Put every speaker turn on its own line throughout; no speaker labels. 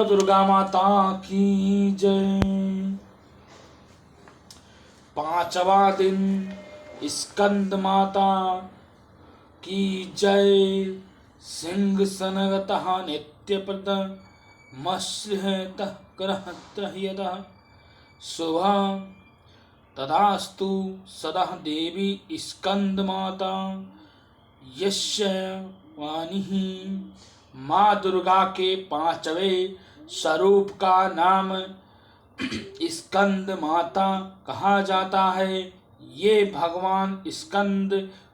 दुर्गा माता की जय। पांचवा दिन स्कंद माता की जय। सिंहसनगतः नित्यप्रद मत्स्यतः करहत्रह्यतः शुभः तदास्तु सदा देवी स्कंद माता यस्य वाणी। माँ दुर्गा के पांचवें स्वरूप का नाम स्कंद माता कहा जाता है। ये भगवान स्कंद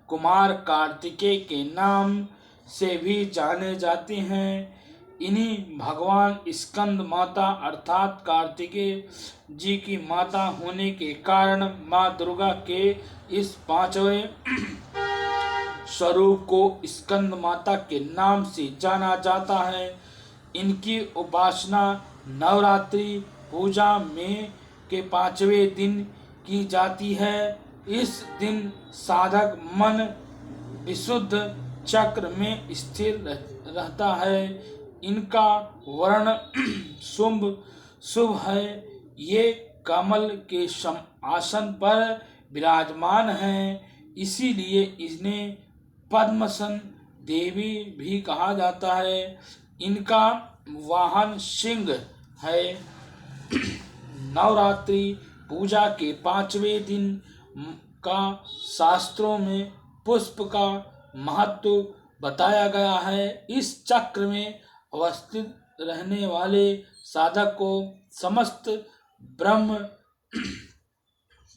कुमार कार्तिकेय के नाम से भी जाने जाते हैं। इन्हीं भगवान स्कंद माता अर्थात कार्तिकेय जी की माता होने के कारण माँ दुर्गा के इस पांचवें स्वरूप को स्कंद माता के नाम से जाना जाता है। इनकी उपासना नवरात्रि पूजा में के पांचवें दिन की जाती है। इस दिन साधक मन विशुद्ध चक्र में स्थिर रहता है। इनका वर्ण शुभ है। ये कमल के आसन पर विराजमान हैं, इसीलिए इन्हें पद्मसन देवी भी कहा जाता है। इनका वाहन सिंह है। नवरात्रि पूजा के पांचवें दिन का शास्त्रों में पुष्प का महत्व बताया गया है। इस चक्र में अवस्थित रहने वाले साधक को समस्त ब्रह्म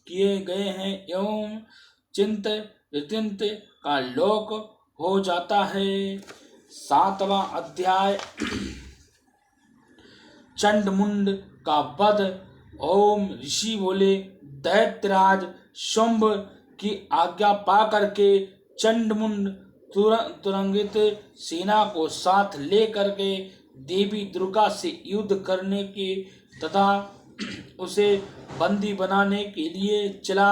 किए गए हैं एवं चिंत विचिंत का लोक हो जाता है। सातवां अध्याय चंडमुंड का वध। ओम ऋषि बोले, दैत्यराज शुंभ की आज्ञा पा करके चंडमुंड तुरंगित सेना को साथ ले करके देवी दुर्गा से युद्ध करने के तथा उसे बंदी बनाने के लिए चला।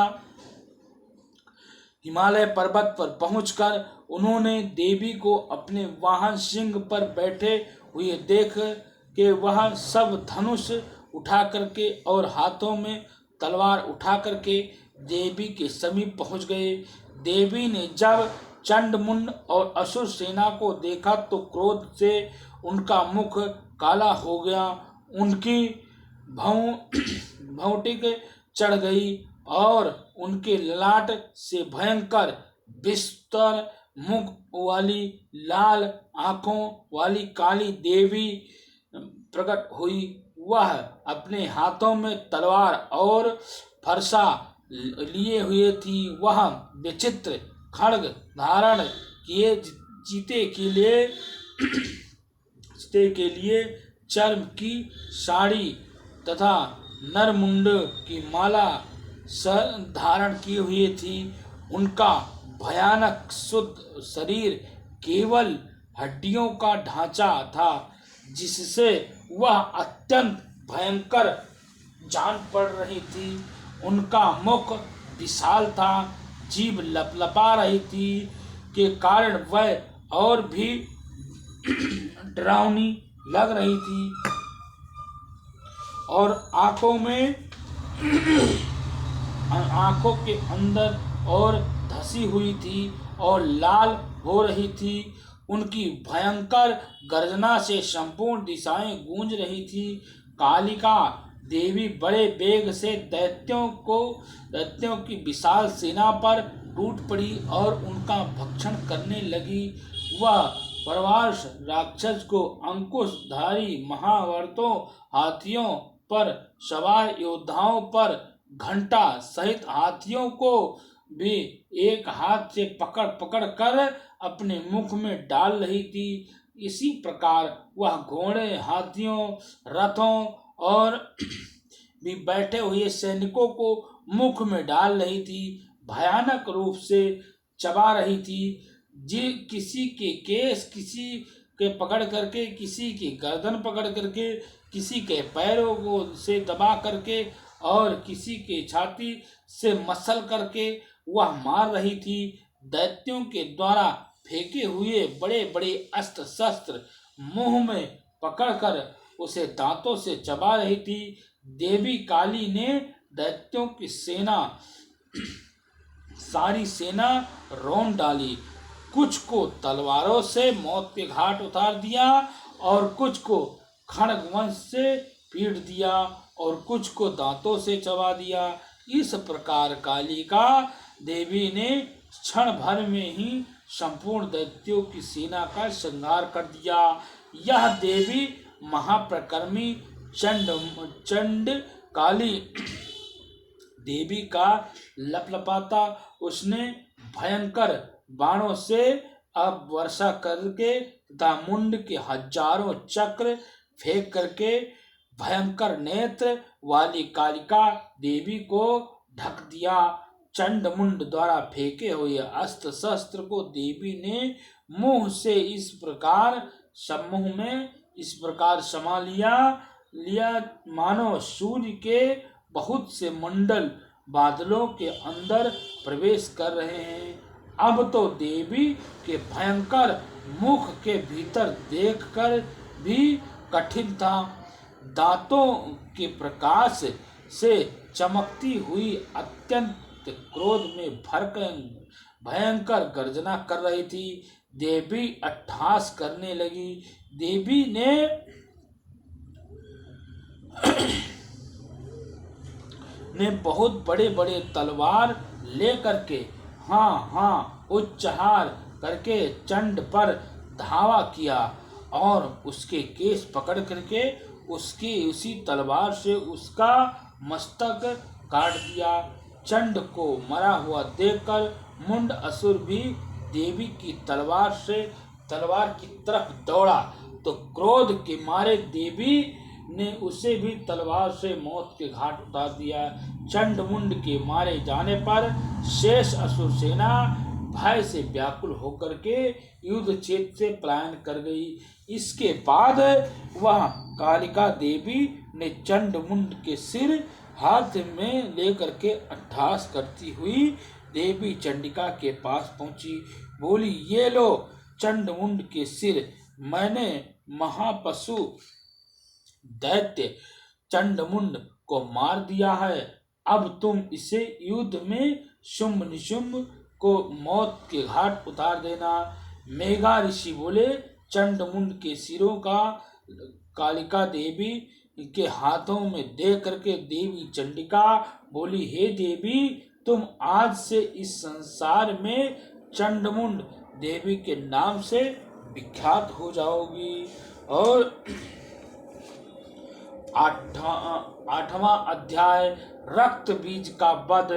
हिमालय पर्वत पर पहुंचकर उन्होंने देवी को अपने वाहन सिंह पर बैठे हुए देख के वह सब धनुष उठा करके और हाथों में तलवार उठा करके देवी के समीप पहुंच गए। देवी ने जब चंडमुंड और असुर सेना को देखा तो क्रोध से उनका मुख काला हो गया, उनकी भौंटिक चढ़ गई और उनके ललाट से भयंकर विस्तर मुख वाली लाल आंखों वाली काली देवी प्रकट हुई। वह अपने हाथों में तलवार और फरसा लिए हुए थी। वह विचित्र खड्ग धारण किए चीते के लिए चर्म की साड़ी तथा नरमुंड की माला सर धारण किए हुए थी। उनका भयानक शुद्ध शरीर केवल हड्डियों का ढांचा था, जिससे वह अत्यंत भयंकर जान पड़ रही थी। उनका मुख विशाल था, जीभ लपलपा रही थी के कारण वह और भी डरावनी लग रही थी और आंखों के अंदर और धसी हुई थी और लाल हो रही थी। उनकी भयंकर गर्जना से संपूर्ण दिशाएं गूंज रही थी। कालिका देवी बड़े वेग से दैत्यों की विशाल सेना पर टूट पड़ी और उनका भक्षण करने लगी। वह परवार्ष राक्षस को अंकुशधारी महावर्तों हाथियों पर सवार योद्धाओं पर घंटा सहित हाथियों को भी एक हाथ से पकड़ पकड़ कर अपने मुख में डाल रही थी। इसी प्रकार वह घोड़े, हाथियों, रथों और भी बैठे हुए सैनिकों को मुख में डाल रही थी, भयानक रूप से चबा रही थी। किसी के केस किसी के पकड़ करके, किसी की गर्दन पकड़ करके, किसी के पैरों को से दबा करके और किसी के छाती से मसल करके वह मार रही थी। दैत्यों के द्वारा फेंके हुए बड़े बड़े अस्त्र शस्त्र मुंह में पकड़कर उसे दांतों से चबा रही थी। देवी काली ने दैत्यों की सारी सेना रौंद डाली। कुछ को तलवारों से मौत के घाट उतार दिया और कुछ को खड्गवंश से पीट दिया और कुछ को दांतों से चबा दिया। इस प्रकार कालिका देवी ने क्षण भर में ही संपूर्ण दैत्यों की सेना का संहार कर दिया। यह देवी महाप्रकर्मी चंड काली देवी का लपलपाता उसने भयंकर बाणों से अब वर्षा करके तथा मुंड के हजारों चक्र फेंक करके भयंकर नेत्र वाली कालिका देवी को ढक दिया। चंड मुंड द्वारा फेंके हुए अस्त्र शस्त्र को देवी ने मुंह से इस प्रकार समा लिया मानो सूर्य के बहुत से मंडल बादलों के अंदर प्रवेश कर रहे हैं। अब तो देवी के भयंकर मुख के भीतर देखकर भी कठिन था। दांतों के प्रकाश से चमकती हुई अत्यंत क्रोध में भरकर भयंकर गर्जना कर रही थी। देवी अट्टहास करने लगी। देवी ने बहुत बड़े बड़े तलवार लेकर के हाँ उच्चार करके चंड पर धावा किया और उसके केस पकड़ करके उसकी उसी तलवार से उसका मस्तक काट दिया। चंड को मरा हुआ देखकर मुंड असुर भी देवी की तलवार की तरफ दौड़ा तो क्रोध के मारे देवी ने उसे भी तलवार से मौत के घाट उतार दिया। चंड मुंड के मारे जाने पर शेष असुर सेना भय से व्याकुल होकर के युद्ध क्षेत्र से पलायन कर गई। इसके बाद वह कालिका देवी ने चंड मुंड के सिर हाथ में लेकर के अट्टहास करती हुई देवी चंडिका के पास पहुंची। बोली, ये लो चंड मुंड के सिर। मैंने महापशु दैत्य चंडमुंड को मार दिया है। अब तुम इसे युद्ध में शुंभ निशुंभ को मौत के घाट उतार देना। मेघा ऋषि बोले, चंडमुंड के सिरों का कालिका देवी के हाथों में दे करके देवी चंडिका बोली, हे देवी, तुम आज से इस संसार में चंडमुंड देवी के नाम से विख्यात हो जाओगी। और 8वां अध्याय रक्त बीज का वध।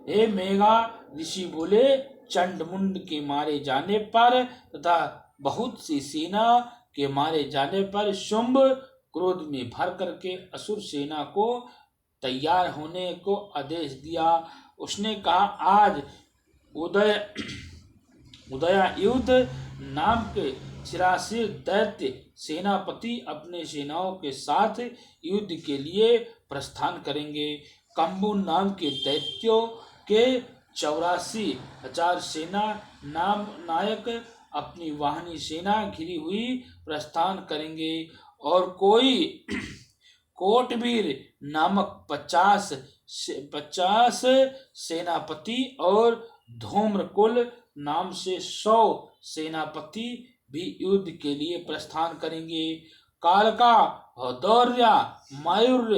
हे मेघा ऋषि बोले, चंडमुंड के मारे जाने पर तथा बहुत सी सेना के मारे जाने पर शुंभ क्रोध में भर करके असुर सेना को तैयार होने को आदेश दिया। उसने कहा, आज उदयायुध नाम के 84 दैत्य सेनापति अपने सेनाओं के साथ युद्ध के लिए प्रस्थान करेंगे। कंबू नाम के दैत्यों के 84,000 सेना नायक अपनी वाहिनी सेना घिरी हुई प्रस्थान करेंगे और कोई कोटवीर नामक 50 सेनापति और धूम्रकुल नाम से 100 सेनापति भी युद्ध के लिए प्रस्थान करेंगे। कालका, दौर्या, मयूर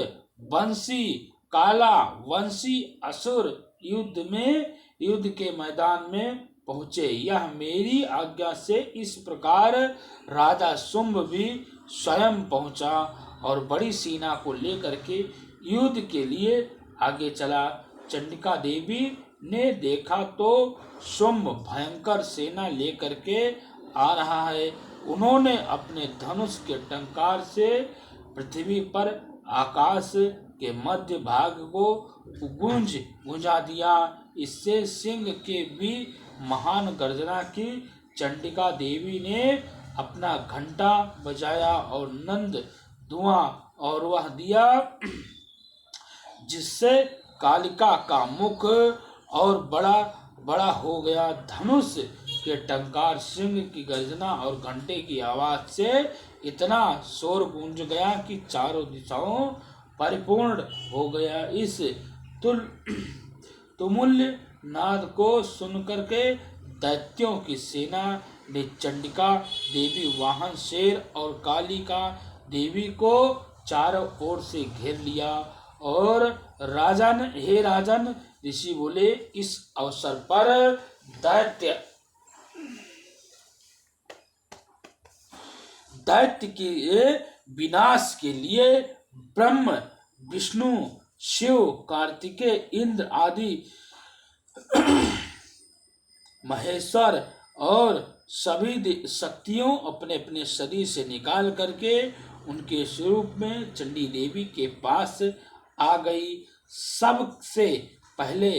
वंशी, काला वंशी असुर युद्ध के मैदान में पहुंचे। यह मेरी आज्ञा से इस प्रकार राजा शुंभ भी स्वयं पहुंचा और बड़ी सेना को लेकर के युद्ध के लिए आगे चला। चंडिका देवी ने देखा तो शुंभ भयंकर सेना लेकर के आ रहा है। उन्होंने अपने धनुष के टंकार से पृथ्वी पर आकाश के मध्य भाग को गुंजा दिया। इससे सिंह के भी महान गर्जना की। चंडिका देवी ने अपना घंटा बजाया और नंद धुआं और वह दिया, जिससे कालिका का मुख और बड़ा हो गया। धनुष के टंकार, सिंह की गर्जना और घंटे की आवाज से इतना शोर गूंज गया कि चारों दिशाओं परिपूर्ण हो गया। इस तुल तुमुल्य नाद को सुनकर के दैत्यों की सेना ने चंडिका देवी वाहन शेर और कालिका देवी को चारों ओर से घेर लिया। और हे राजन, ऋषि बोले, इस अवसर पर दैत्य के विनाश के लिए ब्रह्म, विष्णु, शिव, कार्तिकेय, इंद्र आदि महेश्वर और सभी शक्तियों अपने अपने शरीर से निकाल करके उनके स्वरूप में चंडी देवी के पास आ गई। सबसे पहले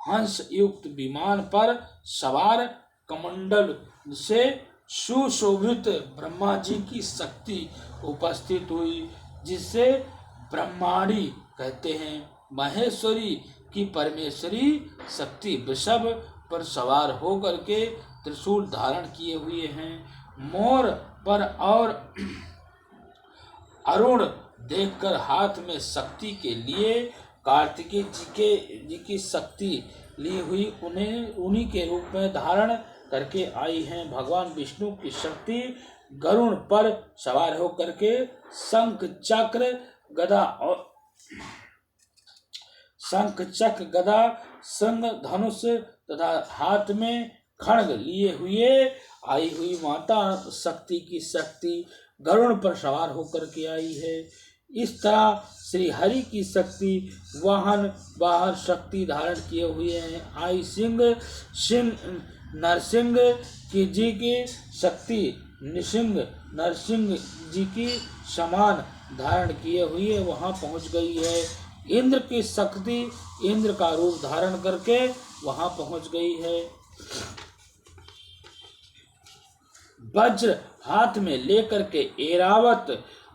हंस युक्त विमान पर सवार कमंडल से सुशोभित ब्रह्मा जी की शक्ति उपस्थित हुई, जिसे ब्रह्माणी कहते हैं। महेश्वरी की परमेश्वरी शक्ति वृषभ पर सवार होकर के त्रिशूल धारण किए हुए हैं। मोर पर और अरुण देखकर हाथ में शक्ति के लिए कार्तिकेय जी की शक्ति ली हुई उन्हीं के रूप में धारण करके आई हैं। भगवान विष्णु की शक्ति गरुड़ पर सवार होकर के शंख चक्र गदा संग धनुष तथा हाथ में खड्ग लिए हुए आई हुई माता शक्ति की शक्ति गरुड़ पर सवार होकर के आई है। इस तरह श्री हरि की शक्ति वाहन बाहर शक्ति धारण किए हुए हैं। आई सिंह नरसिंह जी की शक्ति निसिंह नरसिंह जी की समान धारण किए हुए वहां पहुंच गई है। इंद्र की शक्ति इंद्र का रूप धारण करके वहां पहुंच गई है। वज्र हाथ में लेकर के ऐरावत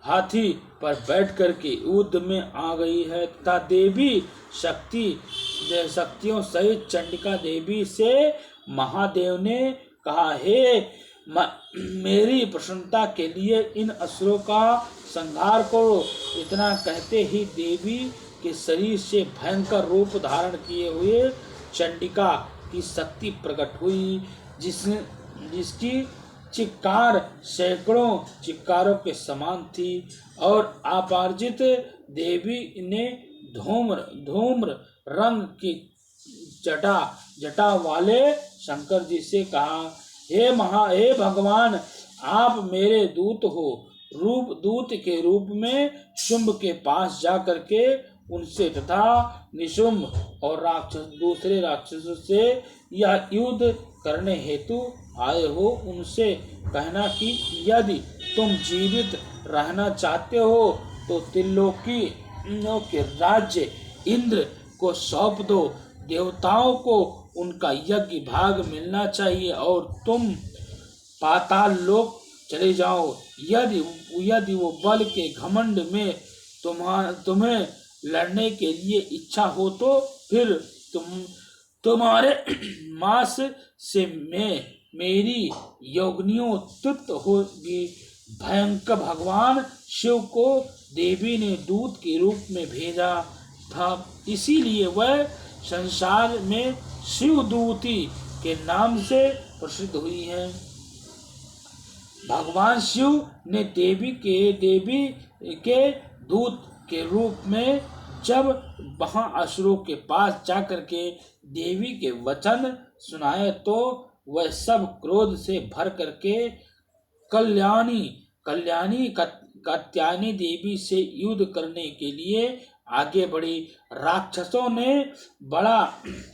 हाथी पर बैठ करके युद्ध में आ गई है तथा देवी शक्तियों सहित चंडिका देवी से महादेव ने कहा, हे मेरी प्रसन्नता के लिए इन असुरों का संहार करो। इतना कहते ही देवी के शरीर से भयंकर रूप धारण किए हुए चंडिका की शक्ति प्रकट हुई, जिसकी चिक्कार सैकड़ों चिक्कारों के समान थी। और अपराजित देवी ने धूम्र रंग की जटा वाले शंकर जी से कहा, हे भगवान, आप मेरे दूत हो। दूत के रूप में शुंभ के पास जा करके उनसे तथा निशुंभ और दूसरे राक्षसों से यह युद्ध करने हेतु आए हो। उनसे कहना कि यदि तुम जीवित रहना चाहते हो तो त्रिलोकियों के राज्य इंद्र को सौंप दो। देवताओं को उनका यज्ञ भाग मिलना चाहिए और तुम पाताल लोक चले जाओ। यदि वो बल के घमंड में तुम्हें लड़ने के लिए इच्छा हो तो फिर तुम्हारे मांस से मेरी योगनियों तृप्त होगी। भयंकर भगवान शिव को देवी ने दूत के रूप में भेजा था, इसीलिए वह संसार में शिवदूती के नाम से प्रसिद्ध हुई है। भगवान शिव ने देवी के दूत के रूप में जब वहां असुरों के पास जाकर के देवी के वचन सुनाए तो वह सब क्रोध से भर करके कल्याणी कात्यायनी देवी से युद्ध करने के लिए आगे बढ़ी। राक्षसों ने बड़ा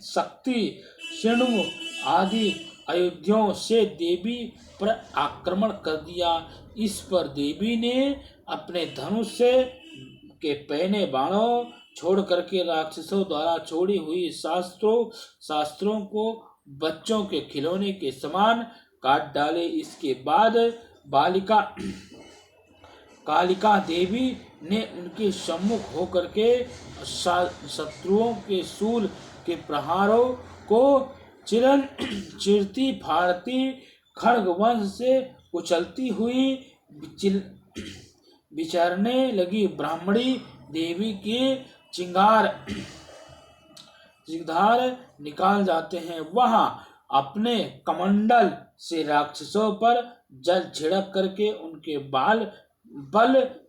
शक्ति सिंधु आदि अयोध्याओं से देवी पर आक्रमण कर दिया। इस पर देवी ने अपने धनुष के पहने बाणों छोड़ करके राक्षसों द्वारा छोड़ी हुई शास्त्रों को बच्चों के खिलौने के समान काट डाले। इसके बाद कालिका देवी ने उनके सम्मुख होकर के शत्रुओं के शूल के प्रहारों को चिरती फाड़ती खड्ग वंश से कुचलती हुई विचरने लगी। ब्राह्मणी देवी के चिंगार निकाल जाते हैं। वहां अपने कमंडल से राक्षसों पर जल छिड़क करके उनके बल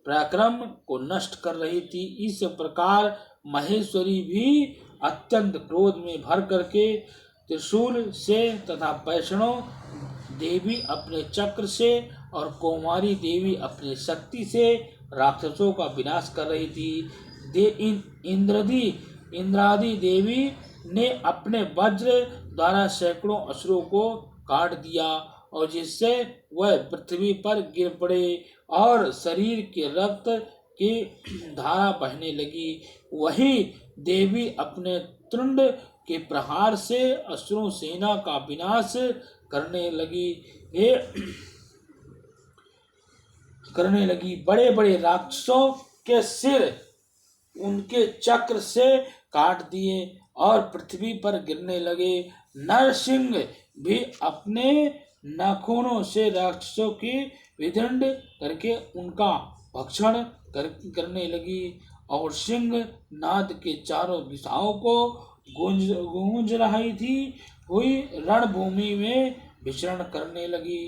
पराक्रम को नष्ट कर रही थी। इस प्रकार महेश्वरी भी अत्यंत क्रोध में भर करके त्रिशूल से तथा वैष्णो देवी अपने चक्र से और कौमारी देवी अपने शक्ति से राक्षसों का विनाश कर रही थी। इंद्रादी देवी ने अपने वज्र द्वारा सैकड़ों असुरों को काट दिया और जिससे वह पृथ्वी पर गिर पड़े और शरीर के रक्त की धारा बहने लगी। वही देवी अपने तुंड के प्रहार से असुरों सेना का विनाश करने लगी। बड़े बड़े राक्षसों के सिर उनके चक्र से काट दिए और पृथ्वी पर गिरने लगे। नरसिंह भी अपने नाखूनों से राक्षसों की विदंड करके उनका भक्षण करने लगी और सिंह नाद के चारों दिशाओं को गूंज रही थी हुई रणभूमि में विचरण करने लगी।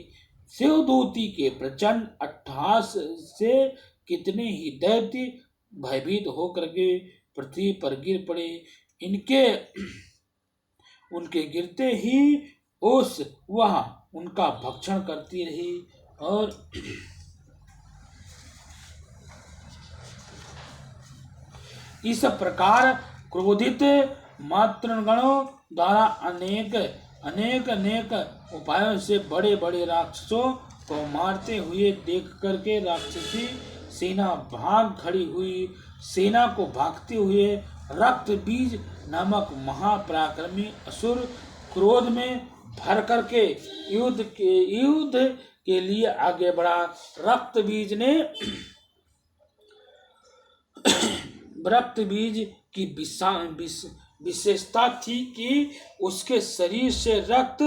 शिवदूती के प्रचंड अट्टहास से कितने ही दैत्य भयभीत होकर के पृथ्वी पर गिर पड़े। उनके गिरते ही वह उनका भक्षण करती रही और इस प्रकार क्रोधित मातृगणों द्वारा अनेक उपायों से बड़े बड़े राक्षसों को मारते हुए देख करके राक्षसी सेना भाग खड़ी हुई। सेना को भागते हुए रक्त बीज नामक महापराक्रमी असुर क्रोध में भर करके युद्ध के लिए आगे बढ़ा। रक्त बीज की विशेषता थी कि उसके शरीर से रक्त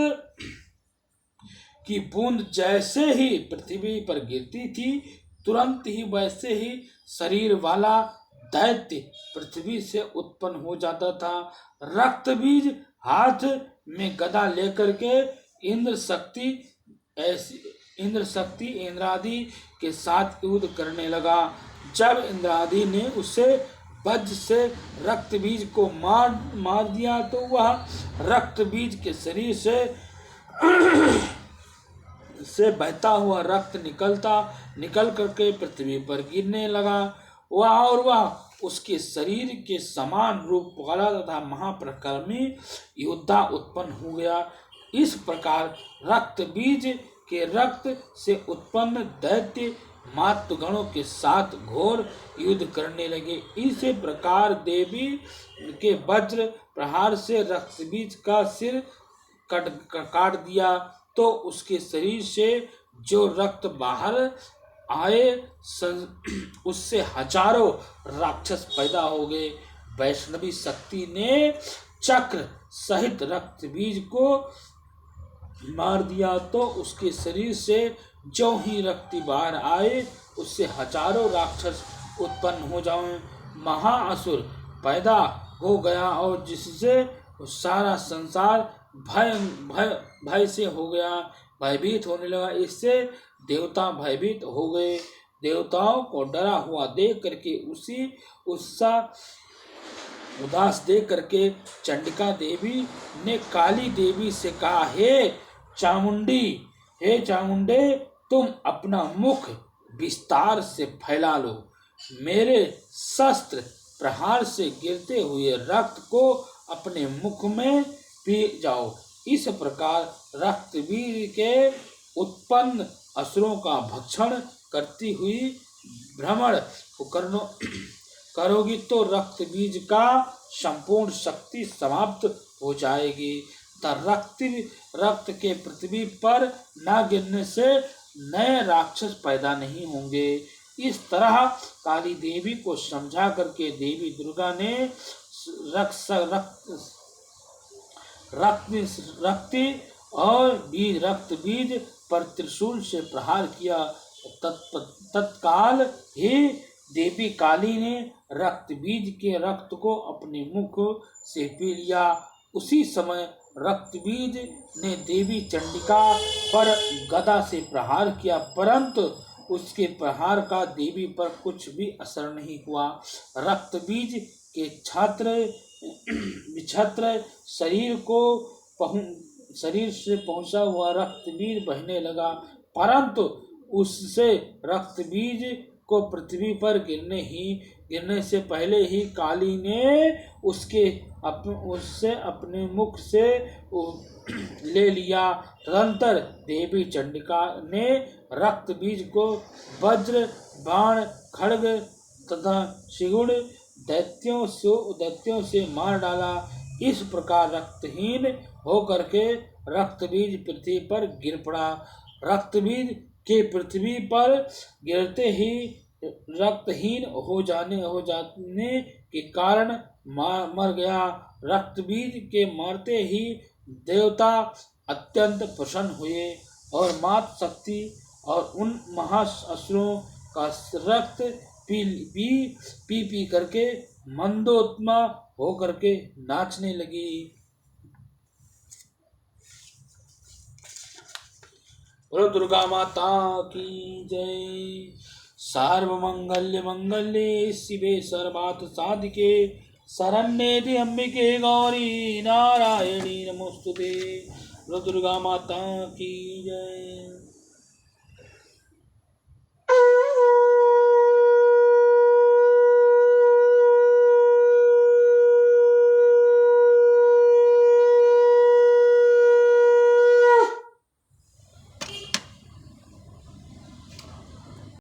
की बूंद जैसे ही पृथ्वी पर गिरती थी तुरंत ही वैसे ही शरीर वाला दैत्य पृथ्वी से उत्पन्न हो जाता था। रक्त बीज हाथ में गदा लेकर के इंद्रादि के साथ युद्ध करने लगा। जब इंद्रादि ने उसे वज्र से रक्त बीज को मार दिया तो वह रक्त बीज के शरीर से बहता हुआ रक्त निकल करके पृथ्वी पर गिरने लगा। वह उसके शरीर के समान रूप वाला तथा महापराक्रमी योद्धा उत्पन्न हो गया। इस प्रकार रक्त बीज के रक्त से उत्पन्न दैत्य मातृगणों के साथ घोर युद्ध करने लगे। इसी प्रकार देवी के वज्र प्रहार से रक्त बीज का सिर काट दिया तो उसके शरीर से जो रक्त बाहर आए उससे हजारों राक्षस पैदा हो गए। वैष्णवी शक्ति ने चक्र सहित रक्त बीज को मार दिया तो उसके शरीर से जो ही रक्त बाहर आए उससे हजारों राक्षस उत्पन्न हो जाए। महाअसुर पैदा हो गया और जिससे सारा संसार भय से हो गया, भयभीत होने लगा। इससे देवता भयभीत हो गए। देवताओं को डरा हुआ देख करके उदास देख करके चंडिका देवी ने काली देवी से कहा, हे चामुंडे तुम अपना मुख विस्तार से फैला लो, मेरे शस्त्र प्रहार से गिरते हुए रक्त को अपने मुख में पी जाओ। इस प्रकार रक्त बीज के उत्पन्न असुरों का भक्षण करती हुई भ्रमण करोगी तो रक्त बीज का संपूर्ण शक्ति समाप्त हो जाएगी। रक्त के पृथ्वी पर न गिरने से नए राक्षस पैदा नहीं होंगे। इस तरह काली देवी को समझा करके देवी दुर्गा ने रक्त बीज पर त्रिशूल से प्रहार किया। तत्काल ही देवी काली ने रक्त बीज के रक्त को अपने मुख से पी लिया। उसी समय रक्त बीज ने देवी चंडिका पर गदा से प्रहार किया, परंतु उसके प्रहार का देवी पर कुछ भी असर नहीं हुआ। रक्त बीज के छत्र शरीर से पहुंचा हुआ रक्त बीज बहने लगा, परंतु उससे रक्त बीज को पृथ्वी पर गिरने से पहले ही काली ने उससे अपने मुख से ले लिया। तदंतर देवी चंडिका ने रक्त बीज को वज्र, बाण, खड्ग तथा शिगुण दैत्यों से मार डाला। इस प्रकार रक्तहीन होकर के रक्त बीज पृथ्वी पर गिर पड़ा। रक्त बीज के पृथ्वी पर गिरते ही रक्तहीन हो जाने के कारण मर गया। रक्त बीज के मरते ही देवता अत्यंत प्रसन्न हुए और मात शक्ति और उन महाअसुरों का रक्त पी करके मंदोत्मा हो करके नाचने लगी। बोलो दुर्गा माता की जय। सर्वमंगल्य मंगल्ये शिवे सर्वार्थ साधिके शरण्ये त्र्यंबके गौरी नारायणी नमोस्तुते। बोलो दुर्गा माता की जय।